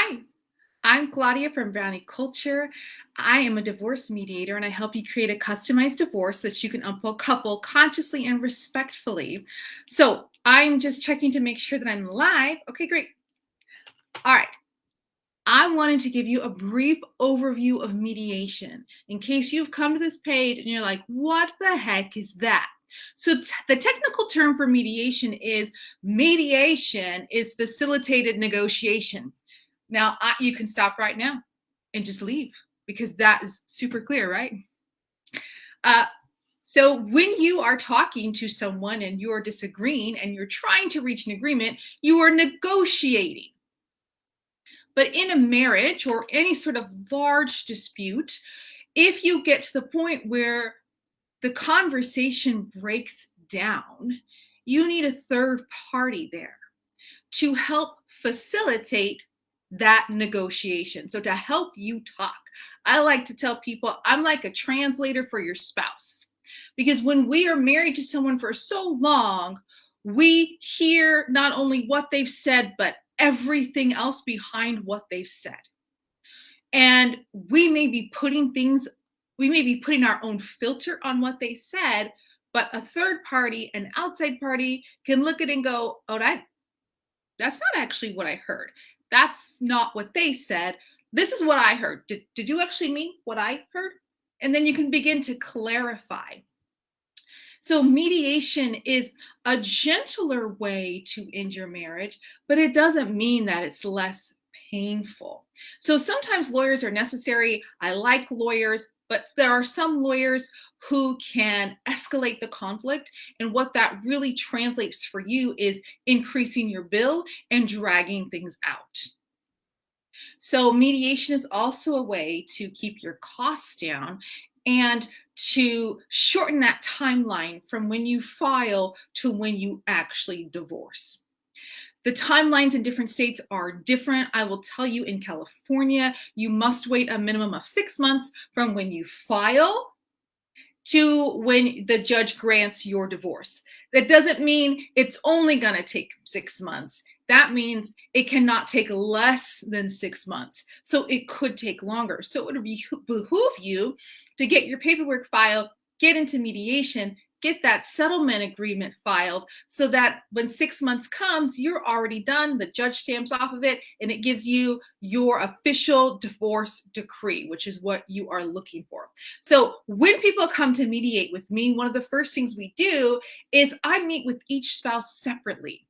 Hi, I'm Claudia from Brownie Culture. I am a divorce mediator and I help you create a customized divorce that you can couple consciously and respectfully. So I'm just checking to make sure that I'm live. Okay, great. All right. I wanted to give you a brief overview of mediation in case you've come to this page and you're like, what the heck is that? So the technical term for mediation is facilitated negotiation. Now, you can stop right now and just leave because that is super clear, right? Uh, so when you are talking to someone and you're disagreeing and you're trying to reach an agreement, you are negotiating. But in a marriage or any sort of large dispute, if you get to the point where the conversation breaks down, you need a third party there to help facilitate that negotiation. So to help you talk, I like to tell people I'm like a translator for your spouse. Because when we are married to someone for so long, we hear not only what they've said, but everything else behind what they've said. And we may be putting our own filter on what they said, but a third party, an outside party can look at it and go, oh, that's not actually what I heard. That's not what they said. This is what I heard. Did you actually mean what I heard? And then you can begin to clarify. So mediation is a gentler way to end your marriage, but it doesn't mean that it's less painful. So sometimes lawyers are necessary. I like lawyers, but there are some lawyers who can escalate the conflict. And what that really translates for you is increasing your bill and dragging things out. So mediation is also a way to keep your costs down and to shorten that timeline from when you file to when you actually divorce. The timelines in different states are different. I will tell you, in California, you must wait a minimum of 6 months from when you file to when the judge grants your divorce. That doesn't mean it's only going to take 6 months. That means it cannot take less than 6 months. So it could take longer. So it would behoove you to get your paperwork filed, get into mediation, get that settlement agreement filed so that when 6 months comes, you're already done. The judge stamps off of it and it gives you your official divorce decree, which is what you are looking for. So when people come to mediate with me, one of the first things we do is I meet with each spouse separately.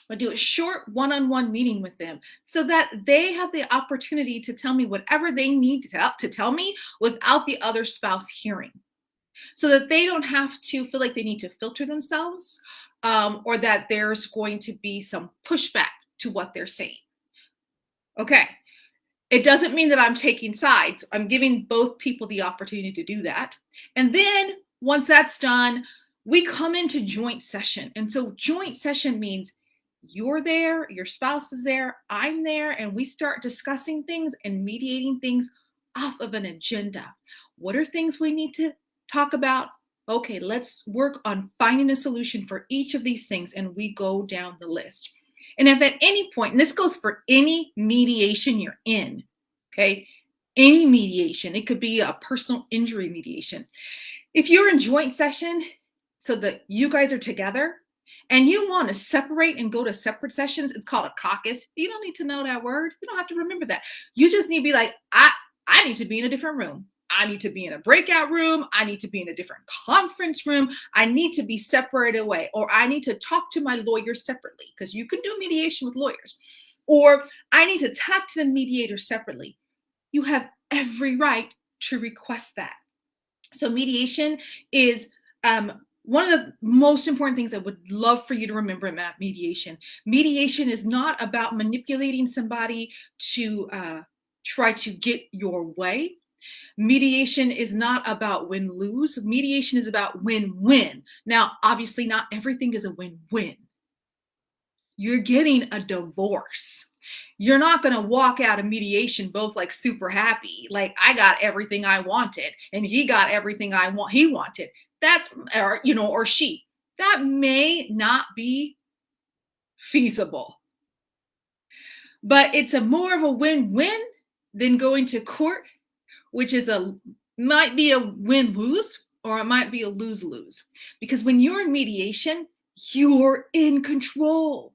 I do a short one-on-one meeting with them so that they have the opportunity to tell me whatever they need to tell me without the other spouse hearing, so that they don't have to feel like they need to filter themselves, or that there's going to be some pushback to what they're saying. Okay. It doesn't mean that I'm taking sides. I'm giving both people the opportunity to do that. And then once that's done, we come into joint session. And so joint session means you're there, your spouse is there, I'm there, and we start discussing things and mediating things off of an agenda. What are things we need to talk about? Okay, let's work on finding a solution for each of these things, and we go down the list. And if at any point, and this goes for any mediation you're in, okay, any mediation, it could be a personal injury mediation. If you're in joint session so that you guys are together and you want to separate and go to separate sessions, it's called a caucus. You don't need to know that word. You don't have to remember that. You just need to be like, I need to be in a different room. I need to be in a breakout room. I need to be in a different conference room. I need to be separated away, or I need to talk to my lawyer separately, because you can do mediation with lawyers, or I need to talk to the mediator separately. You have every right to request that. So mediation is one of the most important things I would love for you to remember about mediation. Mediation is not about manipulating somebody to try to get your way. Mediation is not about win-lose. Mediation is about win-win. Now, obviously, not everything is a win-win. You're getting a divorce. You're not going to walk out of mediation both like super happy, like I got everything I wanted and he got everything he wanted. That's, or she. That may not be feasible. But it's a more of a win-win than going to court, which is might be a win-lose or it might be a lose-lose. Because when you're in mediation, you're in control.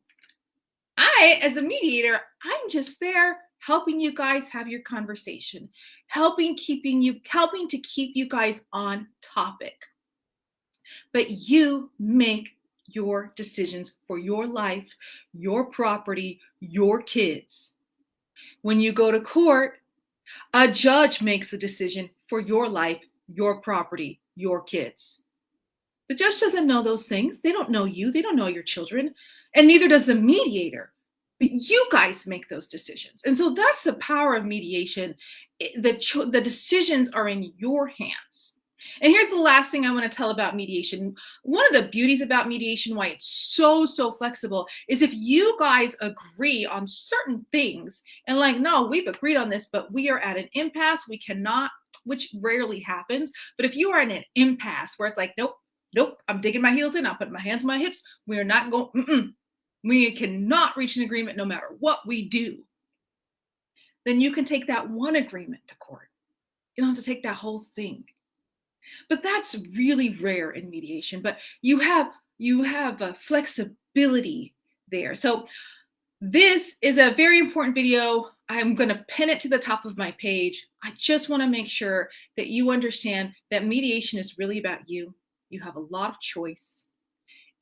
I, as a mediator, I'm just there helping you guys have your conversation, helping to keep you guys on topic. But you make your decisions for your life, your property, your kids. When you go to court, a judge makes a decision for your life, your property, your kids. The judge doesn't know those things. They don't know you. They don't know your children. And neither does the mediator. But you guys make those decisions. And so that's the power of mediation. The decisions are in your hands. And here's the last thing I want to tell about mediation. One of the beauties about mediation, why it's so flexible, is if you guys agree on certain things and like, no, we've agreed on this, but we are at an impasse. We cannot, which rarely happens. But if you are in an impasse where it's like, nope, I'm digging my heels in. I'm putting my hands on my hips. We are not going, we cannot reach an agreement no matter what we do. Then you can take that one agreement to court. You don't have to take that whole thing. But that's really rare in mediation. But you have a flexibility there. So this is a very important video. I'm going to pin it to the top of my page. I just want to make sure that you understand that mediation is really about you. You have a lot of choice.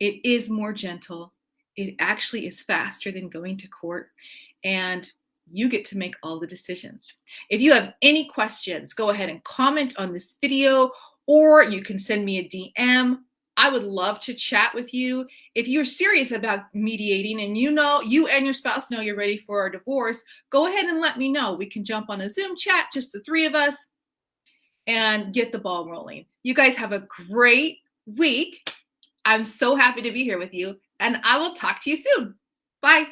It is more gentle. It actually is faster than going to court. And you get to make all the decisions. If you have any questions, go ahead and comment on this video, or you can send me a DM. I would love to chat with you. If you're serious about mediating and you and your spouse know you're ready for a divorce, go ahead and let me know. We can jump on a Zoom chat, just the three of us, and get the ball rolling. You guys have a great week. I'm so happy to be here with you, and I will talk to you soon. Bye.